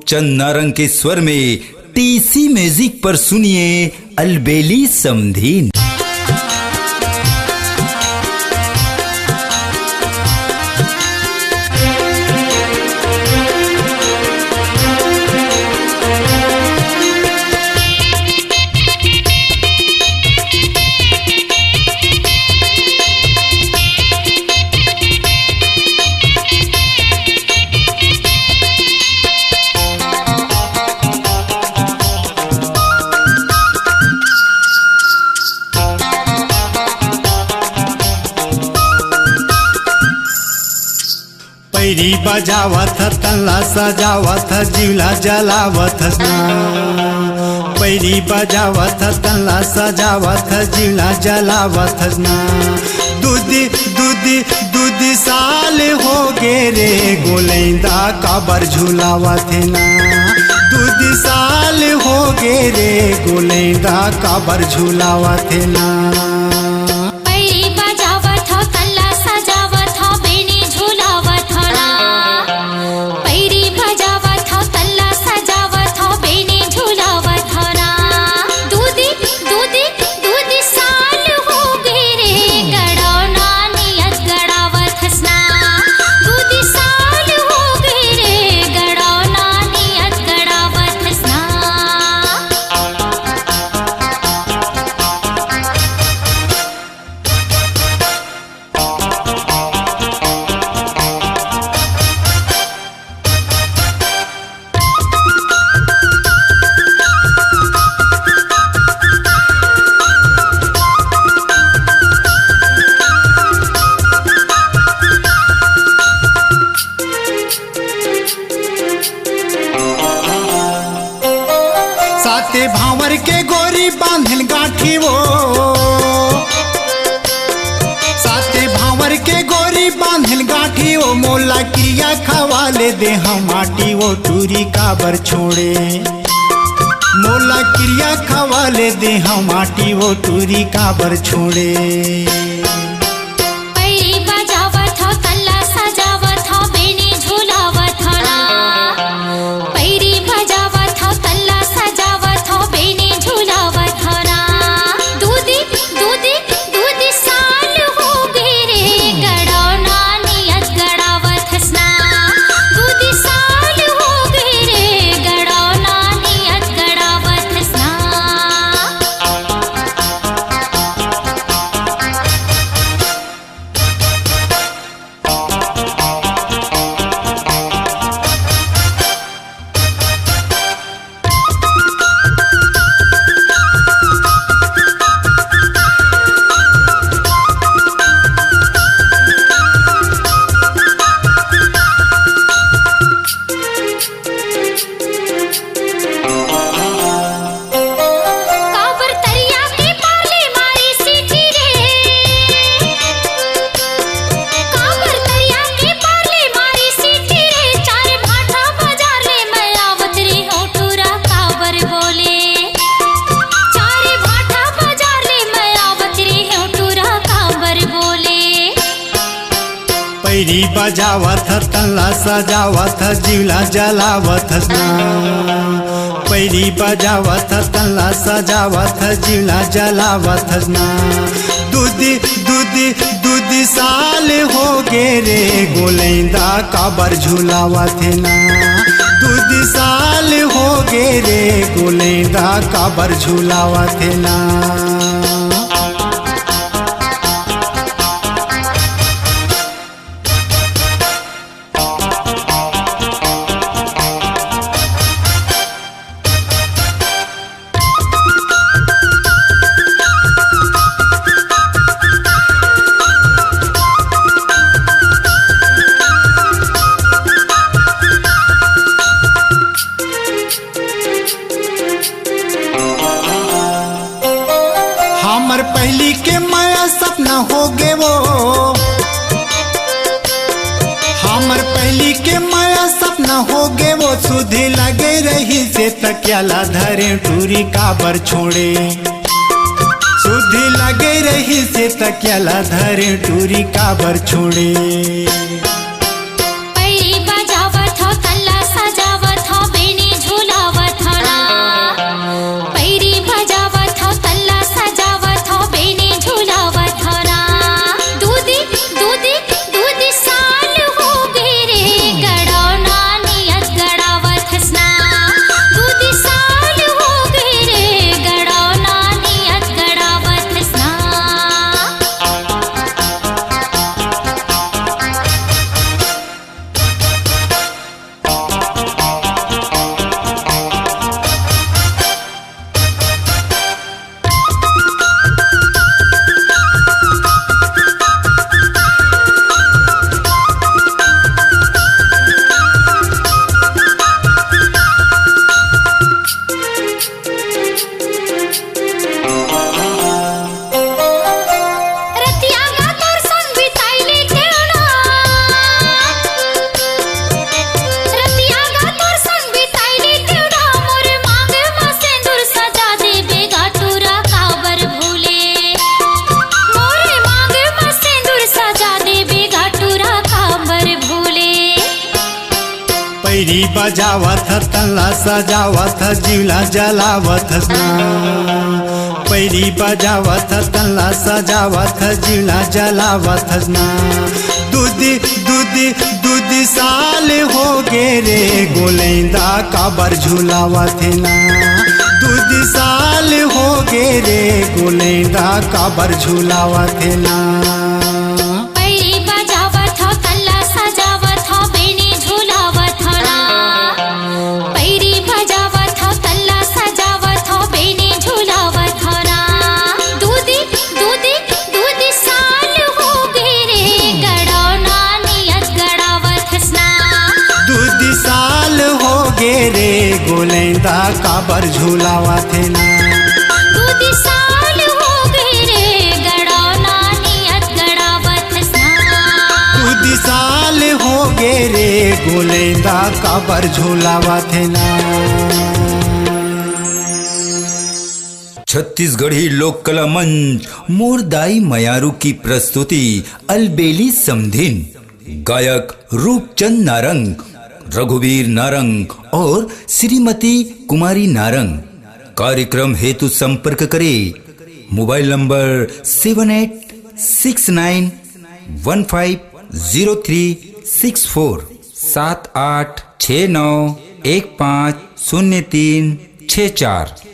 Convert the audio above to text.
चन्ना रंग के स्वर में टीसी म्यूजिक पर सुनिए अलबेली समधी। पैरी बजावत तल्ला सजावत जीवला जलावत ना। पैरी बजावत तल्ला सजावत जीवला जलावत ना। दूधी दूधी दूधी साल हो गे रे गोलैंदा काबर झूलावत ना। दूधी साल हो गे रे गोलैंदा काबर झूलावत ना। साते भावर के गोरी बांधल गाठी वो। साते भावर के गोरी बांधल गाठी वो। मोला क्रिया खवाले दे हम माटी वो टूरी काबर छोड़े। मोला क्रिया खवाले दे हम माटी वो टूरी काबर छोड़े। पैरी बजावत तल्ला सजावत जीवला जलावत ना। पैरी बजावत तल्ला सजावत जीवला जलावत ना। दूधी दूधी दूधी साल हो गे रे गोलैंदा काबर झूलावत ना। दूधी साल हो गे रे गोलैंदा काबर झूलावत ना। हमर पहली के माया सपना हो गे वो। हमर पहली के माया सपना हो गे वो। सुधी लगे रही से तकियाला धरे टूरी काबर छोड़े। सुधी लगे रही से तकियाला धरे टूरी काबर छोड़े। पैरी बजावत हो तल्ला सजावत हो बेनी पैरी बजावत तल्ला सजावत जीवला जलावत ना पैरी बजावत तल्ला सजावत जीवला जलावत ना दूधी साल हो गे रे गोलैंदा काबर झूलावत ना दूधी साल हो गे रे गोलैंदा काबर झूलावत ना रे गोलैंदा काबर झूलावत ना दूधी साल हो गए रे गड़ौना नियत गड़ावत ना दूधी साल हो गे रे गोलैंदा काबर झूलावत ना। छत्तीसगढ़ी लोक कला मंच मोरदाई मयारू की प्रस्तुति अलबेली समधिन। गायक रूपचंद नारंग, रघुवीर नारंग और श्रीमती कुमारी नारंग। कार्यक्रम हेतु संपर्क करें मोबाइल नंबर 7869150364 7869150364।